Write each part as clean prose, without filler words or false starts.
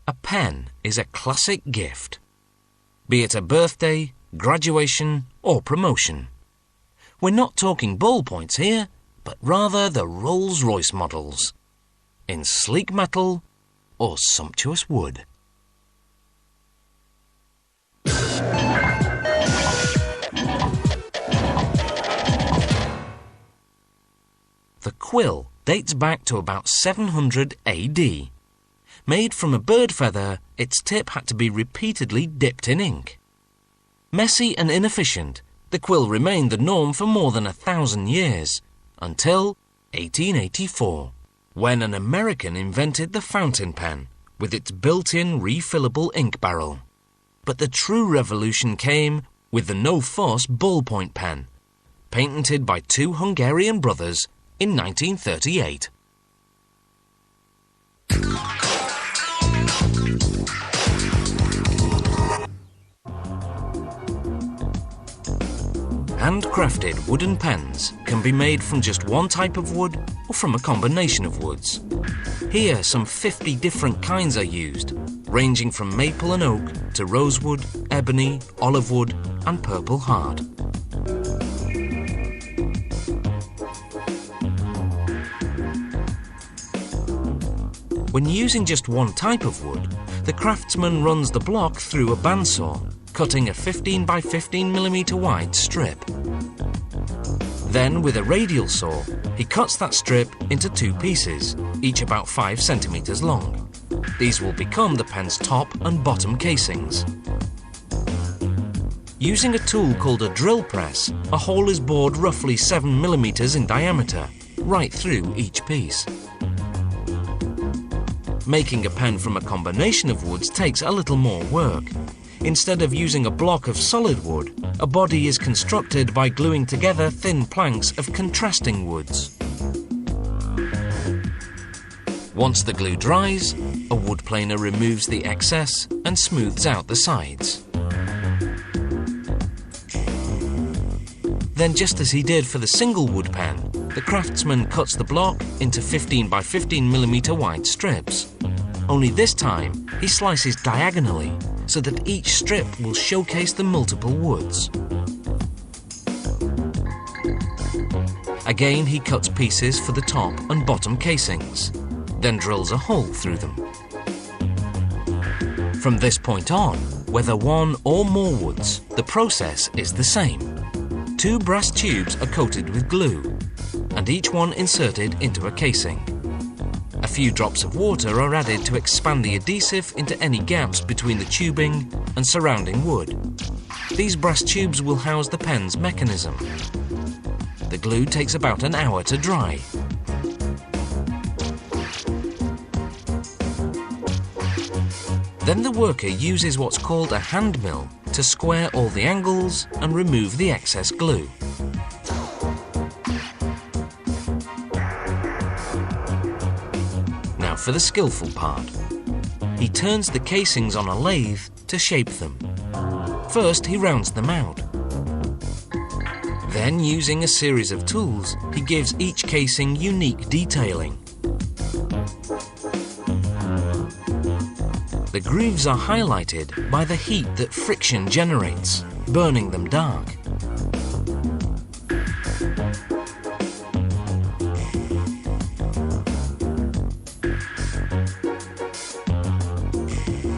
A pen is a classic gift, be it a birthday, graduation or promotion. We're not talking ballpoints here, but rather the Rolls-Royce models, in sleek metal or sumptuous wood. The quill dates back to about 700 AD. Made from a bird feather, its tip had to be repeatedly dipped in ink. Messy and inefficient, the quill remained the norm for more than 1,000 years, until 1884, when an American invented the fountain pen with its built-in refillable ink barrel. But the true revolution came with the no-fuss ballpoint pen, patented by two Hungarian brothers in 1938. Handcrafted wooden pens can be made from just one type of wood or from a combination of woods. Here, some 50 different kinds are used, ranging from maple and oak to rosewood, ebony, olive wood and purple heart. When using just one type of wood, the craftsman runs the block through a bandsaw, cutting a 15 by 15 mm wide strip. Then, with a radial saw, he cuts that strip into two pieces, each about 5 cm long. These will become the pen's top and bottom casings. Using a tool called a drill press, a hole is bored roughly 7 mm in diameter, right through each piece. Making a pen from a combination of woods takes a little more work. Instead of using a block of solid wood, a body is constructed by gluing together thin planks of contrasting woods. Once the glue dries, a wood planer removes the excess and smooths out the sides. Then, just as he did for the single wood pen, the craftsman cuts the block into 15 by 15 mm wide strips. Only this time, he slices diagonally so that each strip will showcase the multiple woods. Again, he cuts pieces for the top and bottom casings, then drills a hole through them. From this point on, whether one or more woods, the process is the same. 2 brass tubes are coated with glue, and each one inserted into a casing. A few drops of water are added to expand the adhesive into any gaps between the tubing and surrounding wood. These brass tubes will house the pen's mechanism. The glue takes about an hour to dry. Then the worker uses what's called a hand mill to square all the angles and remove the excess glue. Now for the skillful part. He turns the casings on a lathe to shape them. First, he rounds them out. Then, using a series of tools, he gives each casing unique detailing. The grooves are highlighted by the heat that friction generates, burning them dark.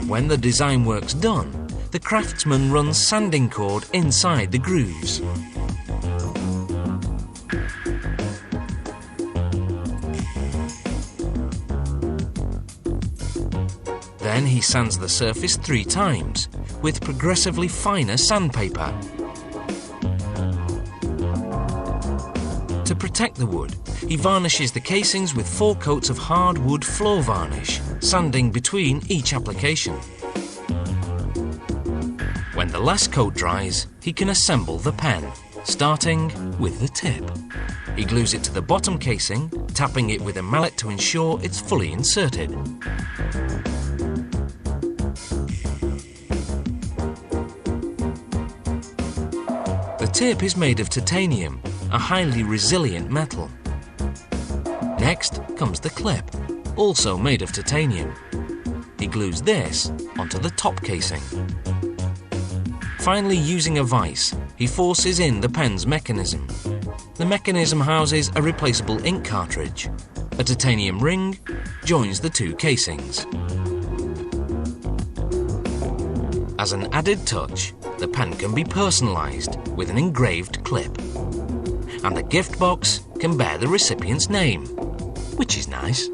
When the design work's done, the craftsman runs sanding cord inside the grooves. Then he sands the surface 3 times with progressively finer sandpaper. To protect the wood, he varnishes the casings with 4 coats of hardwood floor varnish, sanding between each application. When the last coat dries, he can assemble the pen, starting with the tip. He glues it to the bottom casing, tapping it with a mallet to ensure it's fully inserted. The tip is made of titanium, a highly resilient metal. Next comes the clip, also made of titanium. he glues this onto the top casing. Finally, using a vise, he forces in the pen's mechanism. The mechanism houses a replaceable ink cartridge. A titanium ring joins the two casings. As an added touch, the pen can be personalised with an engraved clip. And the gift box can bear the recipient's name, which is nice.